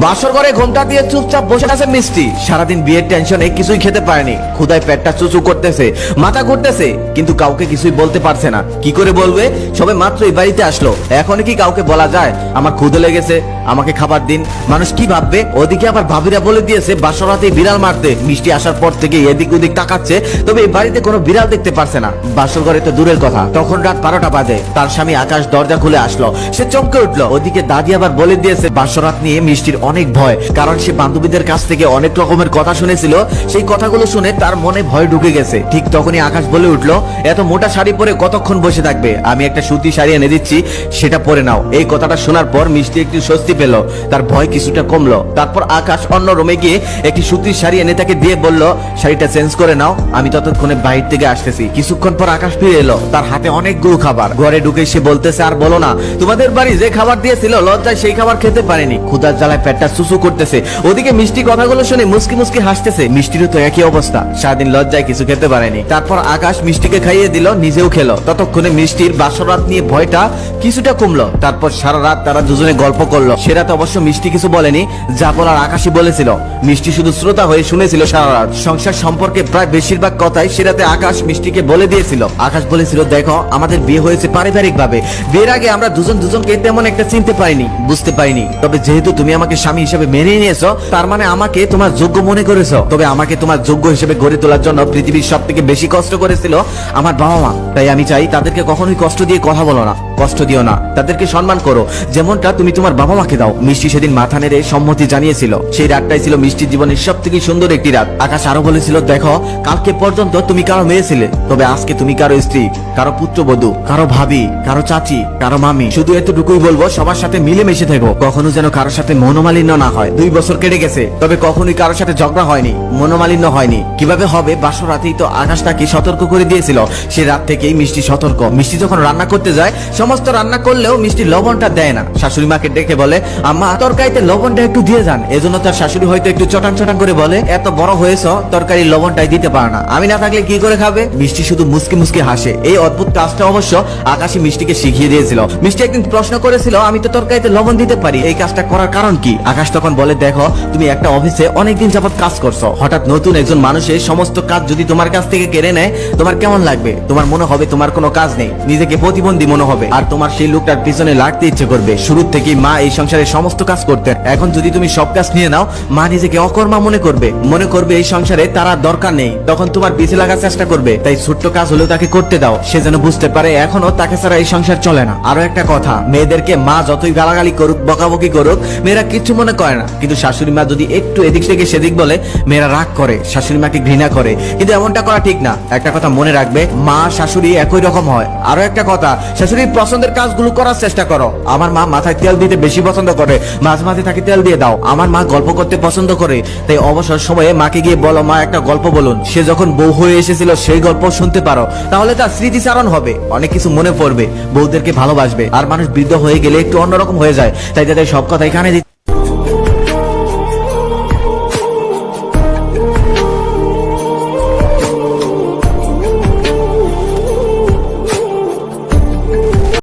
বাসর ঘরে ঘোমটা দিয়ে চুপচাপ বসে আছে মিষ্টি। সারাদিন বিয়ের টেনশনে কিছুই খেতে পারেনি, ক্ষুধায় পেটটা চুচু করতেছে, মাথা ঘুরতেছে, কিন্তু কাউকে কিছুই বলতে পারছে না। কি করে বলবে? সবে মাত্র এই বাড়িতে আসলো, এখন কি কাউকে বলা যায় আমার ক্ষুধা লেগেছে, আমাকে খাবার দিন? মানুষ কি ভাববে? ওদিকে আবার ভাবিরা বলে দিয়েছে বাসর রাতে বিড়াল মারতে। মিষ্টি আসার পর থেকে এদিক ওদিক তাকাচ্ছে, তবে এই বাড়িতে কোনো বিড়াল দেখতে পারছে না। বাসর ঘরে তো দূরের কথা, তখন রাত 12টা বাজে। তার স্বামী আকাশ দরজা খুলে আসলো, সে চমকে উঠলো। ওদিকে দাদি আবার বলে দিয়েছে বাসর রাত নিয়ে মিষ্টির অনেক ভয়, কারণ সে বান্ধবীদের কাছ থেকে অনেক রকমের কথা শুনেছিল। সেই কথাগুলো শুনে তার মনে ভয় ঢুকে গেছে। ঠিক তখনই আকাশ বলে উঠলো, এত মোটা শাড়ি পরে কতক্ষণ বসে থাকবে? আমি একটা সুতি শাড়ি এনে দিচ্ছি, সেটা পরে নাও। এই কথাটা শোনার পর মিষ্টি একটু স্বস্তি পেল, তার ভয় কিছুটা কমলো। তারপর আকাশ অন্য রুমে গিয়ে একটি সুতির শাড়ি এনে তাকে দিয়ে বলল, শাড়িটা চেঞ্জ করে নাও, আমি ততক্ষণে বাইরে থেকে আসতেছি। কিছুক্ষণ পর আকাশ ফিরে এলো, তার হাতে অনেকগুলো খাবার। ঘরে ঢুকে সে বলতেছে, আর বলো না, তোমাদের বাড়ি যে খাবার দিয়েছিল লজ্জায় সেই খাবার খেতে পারেনি, ক্ষুধার জ্বালায় পেটটা চুচু করতেছে। ওদিকে মিষ্টি কথাগুলো শুনে মুসকি মুসকি হাসতেছে। মিষ্টিরও তো একই অবস্থা, সারাদিন লজ্জায় কিছু খেতে পারেনি। তারপর আকাশ মিষ্টিকে খাইয়ে দিল, নিজেও খেলো। ততক্ষণে মিষ্টির বাসর রাত নিয়ে ভয়টা কিছুটা কমলো। তারপর সারা রাত তারা দুজনে গল্প করলো। সে রাতে অবশ্য মিষ্টি কিছু বলেনি, যা বলার আকাশই বলেছিল। মিষ্টি শুধু শ্রোতা হয়ে শুনেছিল সারা রাত। সংসার সম্পর্কে প্রায় বেশিরভাগ কথাই সে রাতে আকাশ মিষ্টিকে বলে দিয়েছিল। আকাশ বলেছিল, দেখো আমাদের বিয়ে হয়েছে পারিবারিক ভাবে, বিয়ের আগে আমরা দুজন দুজনকে তেমন একটা চিনতে পারিনি, বুঝতে পারিনি। তবে যেহেতু তুমি আমাকে স্বামী হিসেবে মেনে নিয়েছো, তার মানে আমাকে তোমার যোগ্য মনে করেছো। তবে আমাকে তোমার যোগ্য হিসেবে গড়ে তোলার জন্য পৃথিবীর সব থেকে বেশি কষ্ট করেছিল আমার বাবা মা। তাই আমি চাই তাদেরকে কখনোই কষ্ট দিয়ে কথা বলো না, কষ্ট দিও না, তাদেরকে সম্মান করো যেমনটা তুমি তোমার বাবা মাকে দাও। মিষ্টি সেদিন মাথা নেড়ে সম্মতি জানিয়েছিল। সেই রাতটাই ছিল মিষ্টির জীবনের সব থেকে সুন্দর একটি রাত। আকাশ আরো বলেছিল, দেখো কালকে পর্যন্ত তুমি কারো মেয়ে ছিলে, তবে আজকে তুমি কারো স্ত্রী, কারো পুত্রবধূ, কারো ভাবি, কারো চাচি, কারো মামি। শুধু এতটুকুই বলবো, সবার সাথে মিলেমিশে থেকো, কখনো যেন কারোর সাথে মনোমালিন্য না হয়। 2 বছর কেটে গেছে, তবে কখনোই কারোর সাথে ঝগড়া হয়নি, মনোমালিন্য হয়নি। কিভাবে হবে? বাসর রাতেই তো আকাশ তাকে সতর্ক করে দিয়েছিল। সে রাত থেকেই মিষ্টি সতর্ক। মিষ্টি যখন রান্না করতে যায়, সমস্ত রান্না করলেও মিষ্টি লবণটা দেয় না। শাশুড়ি মাকে ডেকে বলে, আম্মা তরকারিতে লবণটা একটু দিয়ে যান। এজন্য তার শাশুড়ি হয়তো একটু চটান চটান করে বলে, এত বড় হয়েছ, তরকারি লবণটাই দিতে পারে না, আমি না থাকলে কি করে খাবে? মিষ্টি শুধু মুসকি মুসকি হাসে। এই অদ্ভুত কাজটা অবশ্য আকাশী মিষ্টিকে শিখিয়ে দিয়েছিল। মিষ্টি একদিন প্রশ্ন করেছিল, আমি তো তরকারিতে লবণ দিতে পারি, এই কাজটা করার কারণ কি? আকাশ তখন বলে, দেখো তুমি একটা অফিসে অনেকদিন যাবত কাজ করছো, হঠাৎ নতুন একজন মানুষের সমস্ত কাজ যদি তোমার কাছ থেকে কেড়ে নেয়, তোমার কেমন লাগবে? তোমার মনে হবে তোমার কোনো কাজ নেই, নিজেকে প্রতিবন্ধী মনে হবে, আর তোমার সেই লোকটার পিছনে লাগতে ইচ্ছে করবে। শুরু থেকেই মা এই সংসারের সমস্ত কাজ করতেন, এখন যদি তুমি সব কাজ নিয়ে নাও, মা নিজেকে অকর্মা মনে করবে এই সংসারে তার আর দরকার নেই, তখন তোমার পিছে লাগার চেষ্টা করবে। তাই ছোট্ট কাজ হলেও তাকে করতে দাও, সে যেন বুঝতে পারে এখনো তাকে ছাড়া এই সংসার চলে না। আরো একটা কথা, মেয়েদেরকে মা যতই গালাগালি করুক, বকাবকি করুক, মেয়েরা কিচ্ছু মনে করে না। কিন্তু শাশুড়ি মা যদি একটু এদিক থেকে সেদিক বলে, মেয়েরা রাগ করে, শাশুড়ি মাকে ঘৃণা করে। কিন্তু এমনটা করা ঠিক না। একটা কথা মনে রাখবে, মা শাশুড়ি একই রকম হয়। আরো একটা কথা, শাশুড়ির পছন্দের কাজগুলো করার চেষ্টা করো। আমার মা মাথায় তেল দিতে বেশি পছন্দ করে, মাঝে মাঝে তাকে তেল দিয়ে দাও। আমার মা গল্প করতে পছন্দ করে, তাই অবসর সময়ে মাকে গিয়ে বলো, মা একটা গল্প বলুন। সে যখন বউ হয়ে এসেছিল সেই গল্প শুনতে পারো, তাহলে তার স্মৃতিচারণ হবে, অনেক কিছু মনে পড়বে, বউদেরকে ভালোবাসবে। আর মানুষ বৃদ্ধ হয়ে গেলে একটু অন্যরকম হয়ে যায়, তাই তাদের সব কথাই কানে দিতে